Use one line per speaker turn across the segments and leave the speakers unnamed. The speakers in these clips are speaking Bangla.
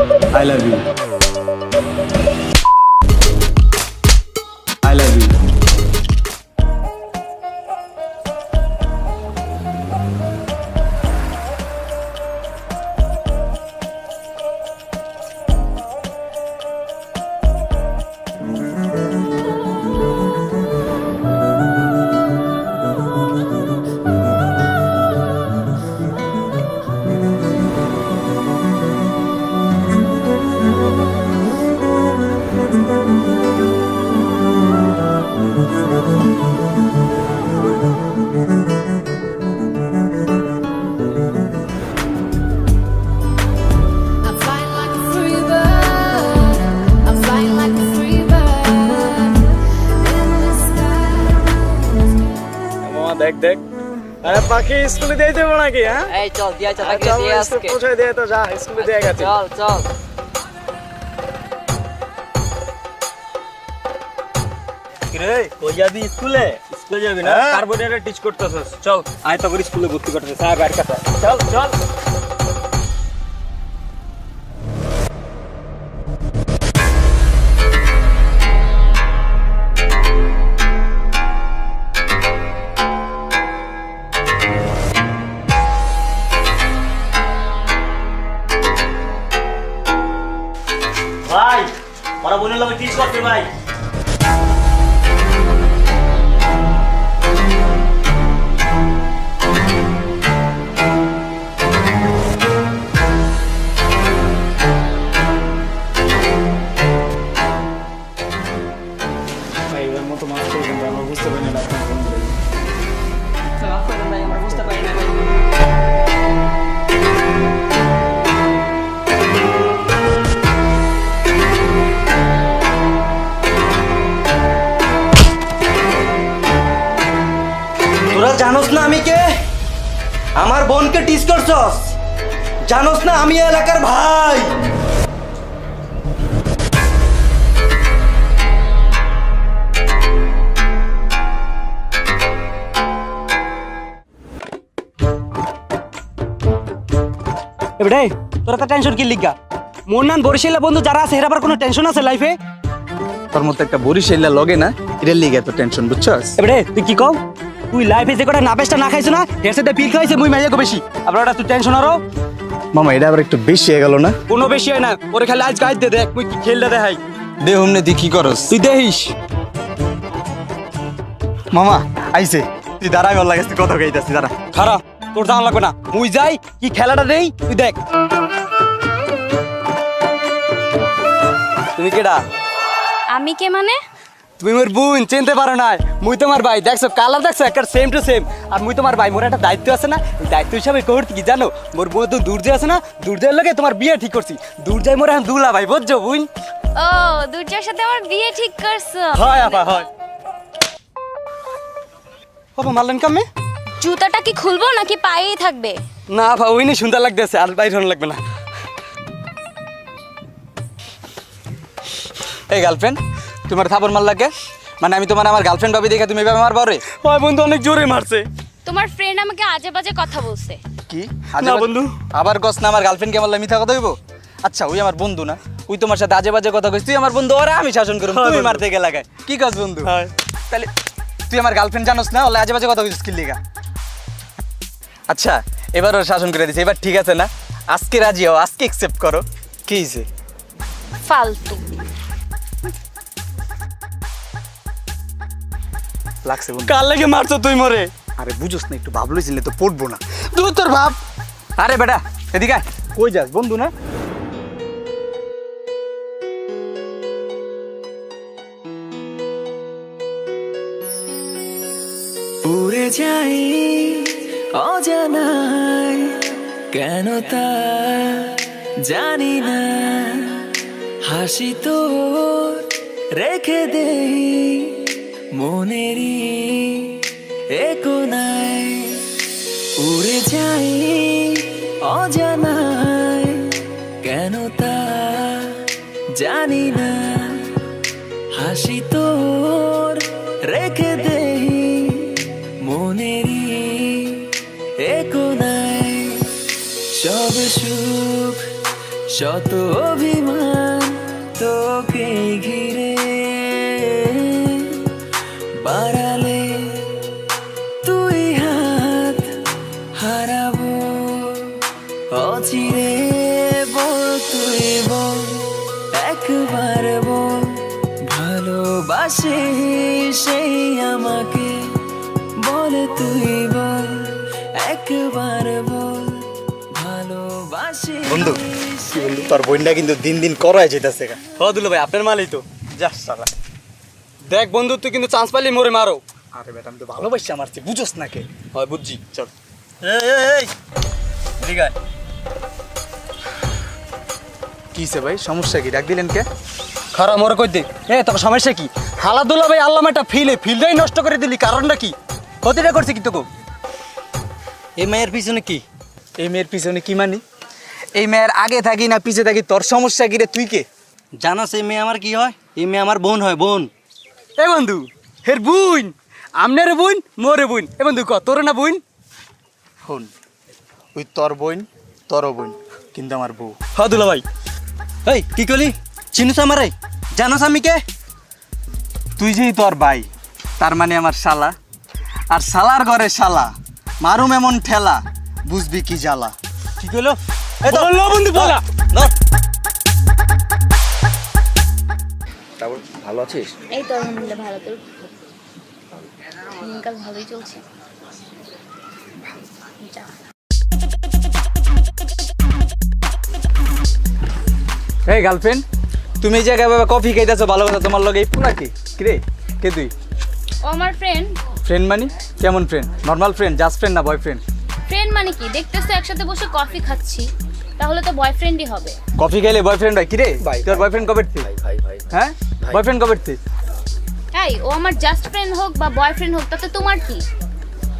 I love you. I love you.
I'm flying like a free bird. I'm flying like a free bird in the sky.
মামা দেখ দেখ আরে পাখি স্কুলে দিয়ে যাবো নাকি? হ্যাঁ
এই চল দিয়া চল আগে
চল
দিয়ে
স্কুল
আজকে
পৌঁছে দিয়ে তো যা স্কুলে দিয়ে গেছে।
চল চল
রে কই যাবি স্কুলে? স্কুলে যাবি না? কার্বোনেটে টিচ করতেছস। চল আয় তো করে স্কুলে ভর্তি করতে সাহেব আর কথা। চল চল ভাই ওরা বলল আমি টিচ করতে ভাই। ভাই এর মতো মাছ করবেন না, আমরা বুঝতে পারি না আপনার ফোন করে।
মাফ করে দেন ভাই আমরা বুঝতে পারি না ভাই
তোরা জানোস না আমি কে? আমার বোনকে টিস করছস? জানোস না আমি এই এলাকার ভাই?
এবারে তোরা তো টেনশন কি লিগা? মোরনান বরিশালের বন্ধু যারা আছে এর আবার কোনো টেনশন আছে লাইফে?
তোর মতো একটা বরিশাইলা লগে না এটার লিগে এত টেনশন বুঝছস?
এবারে তুই কি কম? তুই লাইফে যে কটা নাপেসটা না খাইছ না এর সাথে পিল খাইছে মুই মাইয়া গো বেশি। আবার ওটা তুই টেনশন আরো
মামা এটা আবার একটু বেশি হয়ে গেল না?
কোনো বেশি হয় না। ওরে খালি আজ গাইড দে দেখ মুই কি খেলটা দেখাই।
দে হুমনে দি কি করস?
তুই দেখিস
মামা আইছে তুই দাঁড়াই ভালো লাগে কথা কইতাছি দাঁড়া।
খারা তোর দাম লাগবে না, মুই যাই কি খেলাটা দেই তুই দেখ। তুমি কেডা?
আমি কে মানে?
তুমি মোর বোন চিনতে পারো না? মুই তোমার ভাই, দেখছো কালার দেখছো একটা সেম টু সেম। আর মুই তোমার ভাই, মোর একটা দায়িত্ব আছে না, এই দায়িত্ব হিসাবে করতে কি জানো, মোর বোন তো দূরজয় আছে না, দূরজয়ের লগে তোমার বিয়ে ঠিক করছি। দূরজয় মোর এখন দুলা ভাই বুঝছো বোন?
ও দুর্জয়ের সাথে আমার বিয়ে ঠিক করছো?
হয় আপা হয়। বাবা মারলেন কামে?
জুতাটা কি খুলবো নাকি পায়েই থাকবে?
না আপা ওই নিয়ে সুন্দর লাগতেছে, আর বাইরে লাগবে না।
এই গার্লফ্রেন্ড তোমার থাপড় মার লাগে মানে আমি তোমার আমার গার্লফ্রেন্ড ভাবি দেখে তুমি এভাবে মারবা রে?
হয় বন্ধু অনেক জোরে মারছে।
তোমার ফ্রেন্ড আমাকে আজে বাজে কথা বলছে।
কি
না বন্ধু।
আবার কস না আমার গার্লফ্রেন্ড কে মারলে মিথ্যা কথা হইব? আচ্ছা ওই আমার বন্ধু না, ওই তোমার সাথে আজে বাজে কথা কইছ, তুই আমার বন্ধু ওরা আমি শাসন করব, তুমি মারতে গেলা গায় কি কস বন্ধু?
হয়
তাহলে তুই আমার গার্লফ্রেন্ড জানোস না, ওলা আজে বাজে কথা কইছিস কি লিগা? আচ্ছা এবার ওর শাসন করে দিছে, এবার ঠিক আছে না? আজকে রাজি হও, আজকে অ্যাকসেপ্ট করো। কি হইছে?
ফালতু।
লাগছে বন্ধু?
কার লাগে মারছো তুই মরে?
আরে বুঝোস না, একটু ভাব লইছিলে তো পড়বো না।
তুই তোর ভাব।
আরে বেটা এদিকে আয়। কই যাস বন্ধু না?
উড়ে যাই অজানায়, কেন তা জানি না, হাসি তোর রেখে দেই মনেরই কোনায়। উড়ে যাই অজানায়, কেন তা জানি না, হাসি তোর রেখে দেই মনেরই কোনায়। সব সুখ শত অভিমান তোকে ঘিরে বাড়ালে তুই হাত হারাবো অচিরে বল তুই বল একবার বল ভালোবাসে সেই আমাকে বলে তুই বল একবার বল ভালোবাসে
বন্ধু কি বন্ধু তোর বোনটা কিন্তু দিন দিন করাই যেতেছে
হ দুলো ভাই আপনার মালই তো
যা শালা
দেখ বন্ধু তুই কিন্তু চান্স পাইলি মোরে মারো
আরে বেটা আমি তো ভালোবাসি আমার চেয়ে বুঝোস না কে
হয় বুঝছি
চল
এই ঠিক আছে কিসে ভাই সমস্যা কি ডাক দিলেন কে
খারাপ মোরে কই দে তোর সমস্যা কি হালা দুলো ভাই আল্লাহ একটা ফিলটাই নষ্ট করে দিলি কারণটা কি ক্ষতিটা করছে কি তোকে
এই মায়ের পিছনে কি
এই মেয়ের পিছনে কি মানি এই মেয়ের আগে থাকি না পিছে থাকি তোর সমস্যা কি রে তুই কে
জানাস এই মেয়ে আমার কি হয় এই মেয়ে আমার বোন হয় বোন
এ বন্ধু হের বুইন আমনের বুইন মোরে বুইন এ বন্ধু ক তোর না বুইন
ফোন ওই তোর বোন তোরও বোন কিন্তু আমার বউ
হ দুলো ভাই
এই কি করলি চিনুস আমারে জানাস আমি কে
তুই যেই তোর ভাই তার মানে আমার শালা আর শালার ঘরে শালা মারুম এমন ঠেলা বুঝবি কি জ্বালা
কি কইলো
বললো বন্ধু বলা
ভালো আছিস
এই তো আলহামদুলিল্লাহ ভালো তোর দিনকাল ভালোই চলছে যা।
এই গার্লফ্রেন্ড তুমি এই জায়গায় কফি খাইতেছো ভালো কথা তোমার লগে এই পুরা কি রে কে তুই
ও আমার ফ্রেন্ড
ফ্রেন্ড মানে কেমন friend normal friend just friend না বয়ফ্রেন্ড
ফ্রেন্ড মানে কি দেখতেছো একসাথে বসে কফি খাচ্ছি তাহলে তো বয়ফ্রেন্ডই হবে
কফি খাইলে বয়ফ্রেন্ড হয় কি রে তোর বয়ফ্রেন্ড কবে থেকে হ্যাঁ বয়ফ্রেন্ড কবে থেকে
এই ও আমার জাস্ট ফ্রেন্ড হোক বা বয়ফ্রেন্ড হোক তাতে তোমার কি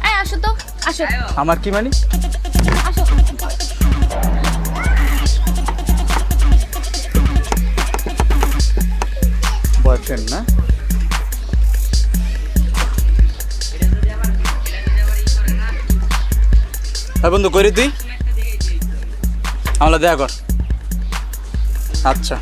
এই আসো তো আসো
আমার কি মানে
আসো
বয়ফ্রেন্ড না হ্যাঁ বন্ধু করি তুই আমরা দেখা কর আচ্ছা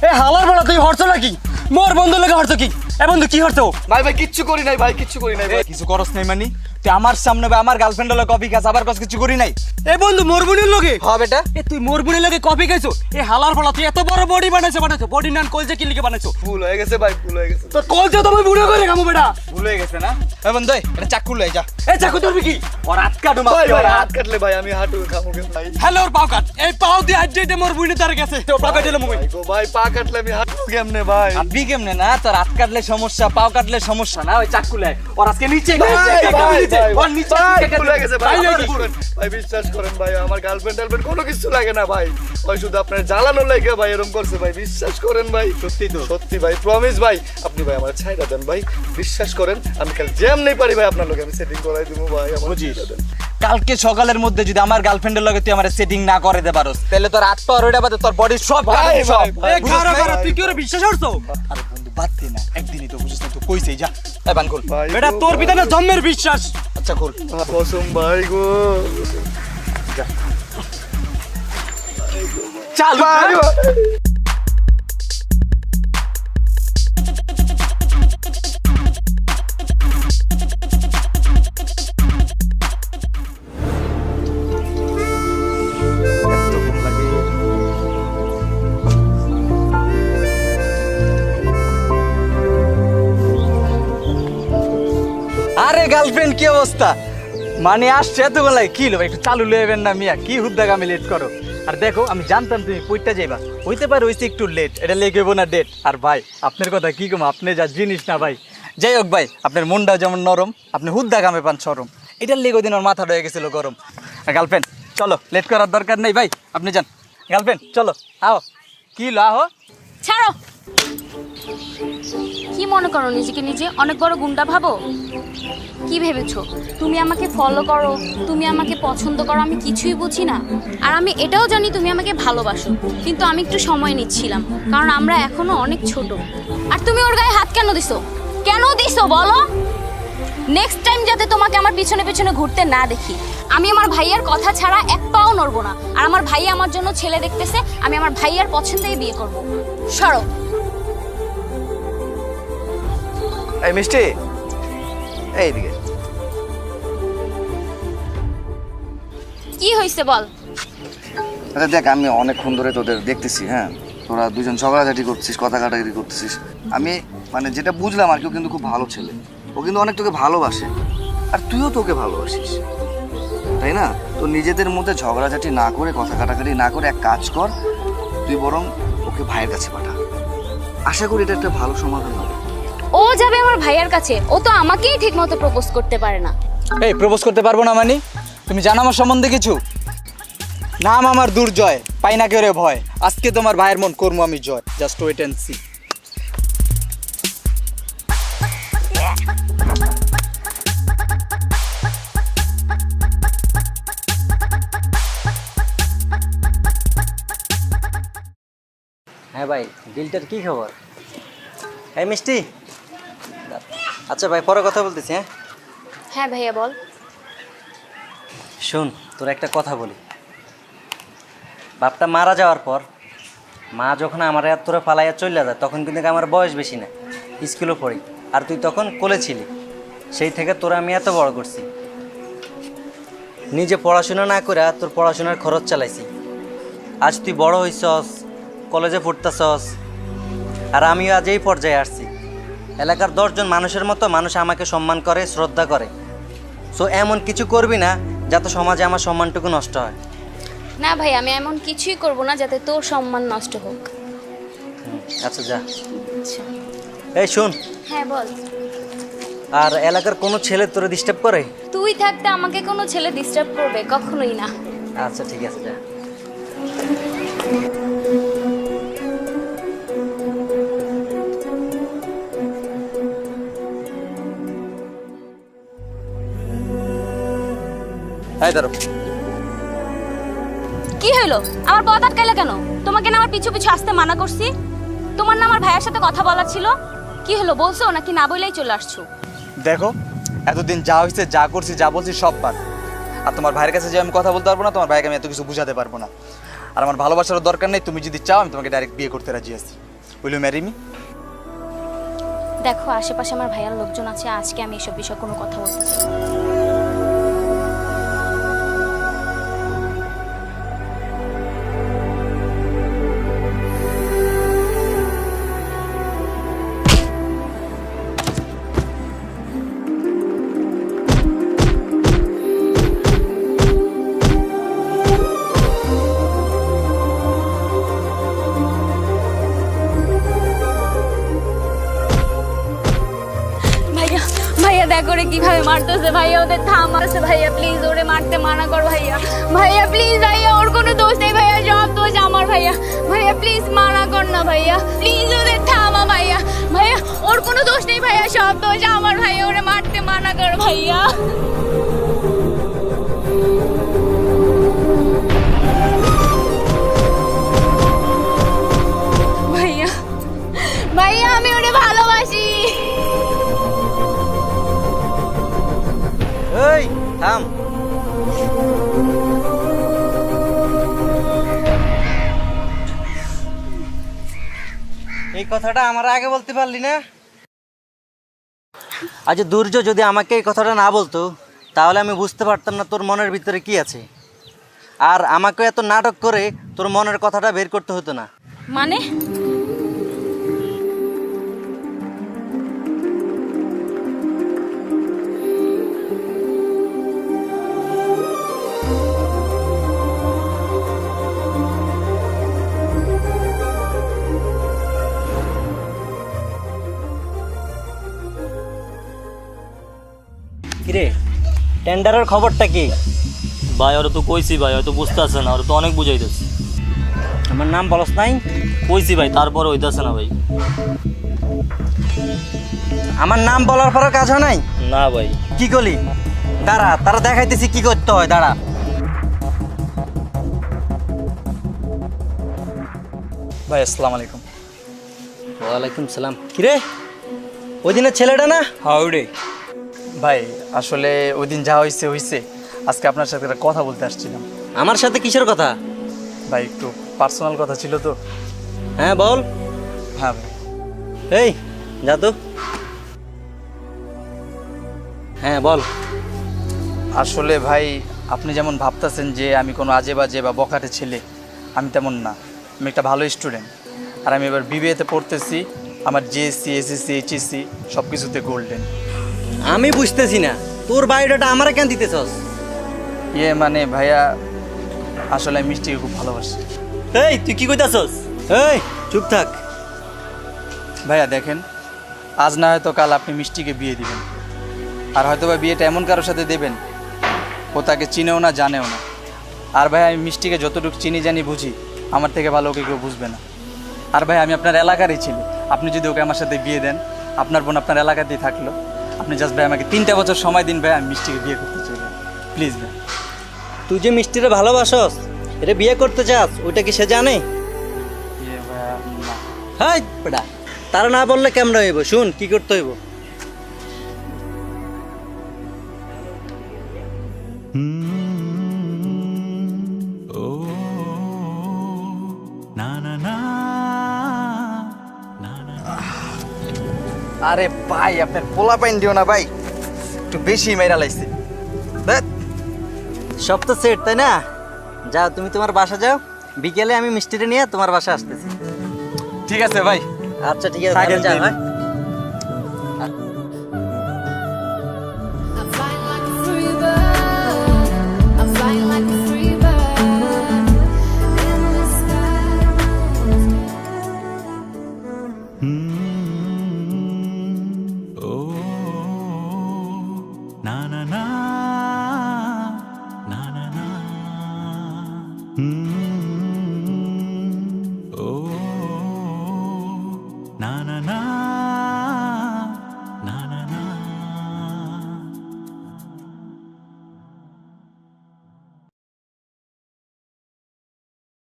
এ হালার বেলা তুই হরছ নাকি মোর বন্ধু লাগে হরছ কি এ বন্ধু কি হরছ
ভাই ভাই কিচ্ছু করি নাই ভাই কিচ্ছু করি নাই ভাই
কিছু করস নাই মানে তুই আমার সামনে ভাই আমার গার্লফ্রেন্ড হলো কফি খাস আবার কস কিছু করি নাই
এ বন্ধু মোর বোনের লগে
হ্যাঁ বেটা
এ তুই মোর বোনের লগে কফি খাইছো এ হালার বেলা তুই এত বড় বডি বানাইছো বডি নান কলজে কি লিখে বানাইছো
ভুল হয়ে গেছে ভাই ভুল হয়ে গেছে
তো কলজে তো আমি বুড়ো করে খামু বেটা
ভুল হয়ে গেছে না এ বন্ধু এটা চাকু লয়ে যা
এ চাকু ধরবি কি ওর হাত কাটু
ভাই
মারতে
ভাই
ওর
হাত কাটলে ভাই আমি হাঁটু খামু কেন ভাই
হ্যালো ওর পাও কাট এই পাও দিয়ে হাত দিয়ে মোর বোনের তার গেছে তো পাও কাটলে মুই
ভাই গো ভাই পা কাটলে আমি হাঁটু কেমনে ভাই
হাঁটবি কেমনে না তোর হাত কাটলে সমস্যা পাও কাটলে সমস্যা না ওই চাকু লয় ওর আজকে নিচে
ভাই ভাই
ওর নিচে
ভুল হয়ে গেছে ভাই
ভাই,
বিশ্বাস করেন ভাই বিশ্বাস করেন ভাই আমার গার্লফ্রেন্ড টার্লফ্রেন্ড কোনো কিছু লাগে না ভাই ওই শুধু আপনার জ্বালানো লাগে ভাই এরকম করছে ভাই বিশ্বাস করেন ভাই সত্যি তো সত্যি ভাই প্রমিস ভাই আপনি ভাই আমার ছাইড়া দেন ভাই বিশ্বাস করেন আমি কাল জ্যাম নেই পারি ভাই আপনার লগে আমি সেটিং করাই দেবো ভাই আমার
বুঝিস কালকে সকালের মধ্যে যদি আমার গার্লফ্রেন্ডের লগে তুই আমার সেটিং না করে দে পারোস তাহলে তোর হাত পা ওইটা বাদে তোর বডি সব
ভাই,
কাটবে, সব
ভাই,
এ খারা খারা তুই কি ওরে বিশ্বাস করছো
আরে বন্ধু বাদ দে না একদিনই তো বুঝিস না তুই কইছেই যা এই বান খোল
ভাই
বেটা তোর পিতানে জন্মের বিশ্বাস
আচ্ছা খোল
কসম ভাই গো
চালু
ভাই
আরে গার্লফ্রেন্ড কি অবস্থা মানে আসছে এত বেলায় কি লো একটু চালু লইবেন না মিয়া কি হুদ্দাগ আমি লেট করো আর দেখো আমি জানতাম তুমি পইটা যাইবা হইতে পারে হইছে একটু লেট এটা লেগে না ডেট আর ভাই আপনার কথা কি কম আপনি যা জিনিস না ভাই যাই হোক ভাই আপনার মনটাও যেমন নরম আপনি হুদ্দা গামে পান সরম এটার লেগে দিন ওর মাথা রয়ে গেছিল গরম গার্লফ্রেন্ড চলো লেট করার দরকার নেই ভাই আপনি যান গার্লফ্রেন্ড চলো আও কি লো আহো
ছাড়ো কি মনে করো নিজেকে নিজে অনেক বড় গুন্ডা ভাবো কি ভেবেছো তুমি আমাকে ফলো করো তুমি আমাকে পছন্দ করো আমি কিছুই বুঝি না আর আমি এটাও জানি তুমি আমাকে ভালোবাসো কিন্তু আমি একটু সময় নিচ্ছিলাম কারণ আমরা এখনো অনেক ছোট আর তুমি ওর গায়ে হাত কেন দিছো বলো নেক্সট টাইম যাতে তোমাকে আমার পিছনে পিছনে ঘুরতে না দেখি। আমি আমার ভাইয়ার কথা ছাড়া এক পাও নড়বো না। আর আমার ভাইয়া আমার জন্য ছেলে দেখতেছে, আমি আমার ভাইয়ার পছন্দেই বিয়ে করব। সরো।
এই মিষ্টি, এইদিকে।
কি হয়েছে বল।
আচ্ছা দেখ, আমি অনেকক্ষণ ধরে তোদের দেখতেছি, হ্যাঁ তোরা দুজন ঝগড়াঝাটি করছিস, কথা কাটাকাটি করতেছিস। আমি মানে যেটা বুঝলাম আর কি, ও কিন্তু খুব ভালো ছেলে, ও কিন্তু অনেক তোকে ভালোবাসে, আর তুইও তোকে ভালোবাসিস, তাই না? তো নিজেদের মধ্যে ঝগড়াঝাটি না করে, কথা কাটাকাটি না করে এক কাজ কর, তুই বরং ওকে ভাইয়ের কাছে পাঠা। আশা করি এটা একটা ভালো সমাধান হবে।
ও যাবে আমার ভাইয়ার কাছে? ও তো আমাকেই ঠিক মতো প্রপোজ করতে পারে না।
এই প্রপোজ করতে পারবো না মানে? তুমি জানো আমার সম্বন্ধে কিছু? নাম আমার দুর্জয়, পাই না কেউ রে ভয়। আজকে তোমার ভাইয়ের মন করবো আমি Joy. Just wait and see.
হ্যাঁ ভাই, ডিলটার কি খবর? এই মিষ্টি, আচ্ছা ভাই পরে কথা বলতেছি। হ্যাঁ
হ্যাঁ ভাইয়া বল।
শোন, তোর একটা কথা বলি। বাপটা মারা যাওয়ার পর মা যখন আমার তোরা ফালাইয়া চলে যায়, তখন কিন্তু আমার বয়স বেশি না, স্কুলে পড়ি, আর তুই তখন কোলে ছিলি। সেই থেকে তোরা আমি এত বড় করছি, নিজে পড়াশোনা না করে তোর পড়াশোনার খরচ চালাইছি। আজ তুই বড় হইছস, কলেজে পড়তেছস, আর আমিও আজ এই পর্যায়ে আসছি। এলাকার 10 জন মানুষের মতো মানুষ আমাকে সম্মান করে, শ্রদ্ধা করে। সো এমন কিছু করবি না যাতে সমাজে আমার সম্মানটুকু নষ্ট হয়।
না ভাই, আমি এমন কিছুই করব না যাতে তোর সম্মান নষ্ট হোক।
আচ্ছা যা।
আচ্ছা।
এই শোন,
হ্যাঁ বল।
আর এলাকার কোনো ছেলে তোরে ডিস্টার্ব করে?
তুই থাকতে আমাকে কোনো ছেলে ডিস্টার্ব করবে? কখনোই না।
আচ্ছা ঠিক আছে, যা।
এই ধরো।
কি হইলো? আমার পথ আটকাইলা কেন? তোমাকে না আমার পিছু পিছু আসতে মানা করছি? তোমার না আমার ভাইয়ের সাথে কথা বলার ছিল? কি হলো, বলছো নাকি না বলেই চলে আসছো?
দেখো, এতদিন যা হয়েছে, যা করছি, যা বলছি সব বাদ। আর তোমার ভাইয়ের কাছে যে আমি কথা বলতে পারবো না, তোমার ভাইকে আমি এত কিছু বুঝাতে পারবো না। আর আমার ভালোবাসার দরকার নেই। তুমি যদি চাও আমি তোমাকে ডাইরেক্ট বিয়ে করতে রাজি আছি। Will you marry me?
দেখো, আশেপাশে আমার ভাইয়ার লোকজন আছে, আজকে আমি এসব বিষয়ে কোনো কথা বলতে চাই না। ভাইয়া দেখো রে কিভাবে মারতেছে। ভাইয়া ওদের থামাচ্ছে। ভাইয়া প্লিজ ওরে মারতে মানা কর। ভাইয়া ভাইয়া প্লিজ, ভাইয়া ওর কোনো দোষ নেই। ভাইয়া সব দোষ আমার। ভাইয়া ভাইয়া প্লিজ মানা কর না। ভাইয়া প্লিজ ওদের থামা। ভাইয়া ভাইয়া ওর কোনো দোষ নেই। ভাইয়া সব দোষ আমার। ভাইয়া ওরে মারতে মানা কর। ভাইয়া ভাইয়া ভাইয়া আমি ওরে ভালোবাসি।
এই থাম। এই কথাটা আমার আগে বলতে পারলি না? আজ দুর্য যদি আমাকে এই কথাটা না বলতো, তাহলে আমি বুঝতে পারতাম না তোর মনের ভিতরে কি আছে। আর আমাকে এত নাটক করে তোর মনের কথাটা বের করতে হতো না।
মানে
কিরে, টেন্ডারের খবরটা কি?
ভাই ওরা তো কইছি ভাই, হয়তো বুঝতে আসে না, ওরা তো অনেক বুঝাইতেছে।
আমার নাম বলস নাই?
কইছি ভাই, তারপরে হইতাছে না ভাই।
আমার নাম বলার পরে কাজ হয় নাই?
না ভাই।
কি করলি? দাঁড়া, তারা দেখাইতেছি কি করতে হয়। দাঁড়া।
ভাই আসসালামু আলাইকুম।
ওয়ালাইকুম সালাম। কিরে, ওই দিনের ছেলেটা না?
হাউডে।
ভাই আসলে ওই দিন যা হয়েছে হয়েছে, আজকে আপনার সাথে একটা কথা বলতে আসছিলাম।
আমার সাথে কিসের কথা?
ভাই একটু পার্সোনাল কথা ছিল তো।
হ্যাঁ বল।
হ্যাঁ ভাই।
এই যা তো। হ্যাঁ বল।
আসলে ভাই আপনি যেমন ভাবতেছেন যে আমি কোনো আজে বাজে বা বখাটে ছেলে, আমি তেমন না। আমি একটা ভালো স্টুডেন্ট, আর আমি এবার বিবিএতে পড়তেছি। আমার জিএসসি, এসএসসি, এইচএসসি সব কিছুতে গোল্ডেন।
আমি বুঝতেছি না তোর বায়োডাটা আমারে কেন দিতেছস?
মানে ভাইয়া আসলে আমি মিষ্টিকে খুব ভালোবাসি।
এই তুই কি কইতাছস? এই চুপ থাক।
ভাইয়া দেখেন, আজ না হয়তো কাল আপনি মিষ্টিকে বিয়ে দিবেন, আর হয়তো বা বিয়েটা এমন কারোর সাথে দেবেন ও তাকে চিনেও না, জানেও না। আর ভাই আমি মিষ্টিকে যতটুকু চিনি জানি বুঝি, আমার থেকে ভালো ওকে কেউ বুঝবে না। আর ভাই আমি আপনার এলাকারই ছিল, আপনি যদি ওকে আমার সাথে বিয়ে দেন, আপনার বোন আপনার এলাকাতেই থাকলো। আপনি জাস্ট ভাই আমাকে 3টা বছর সময় দিন ভাই, আমি মিষ্টিকে বিয়ে করতে চাই ভাই, প্লিজ ভাই।
তুই যে মিষ্টিরে ভালোবাসস, এটা বিয়ে করতে চাস, ওইটা কি সে জানে?
ভাইয়া না।
হাই বেটা, তারা না বললে কেমন হইব? শুন কি করতে হইব।
আরে ভাই আপনার পোলা পাইন দিও না ভাই, একটু বেশি মেরা লাইছে।
সব তো সেট তাই না? যাও তুমি তোমার বাসা যাও, বিকেলে আমি মিষ্টিটা নিয়ে তোমার বাসা আসতেছি।
ঠিক আছে ভাই।
আচ্ছা ঠিক আছে,
থাকেন
যাও
দিন।
হ্যাঁ।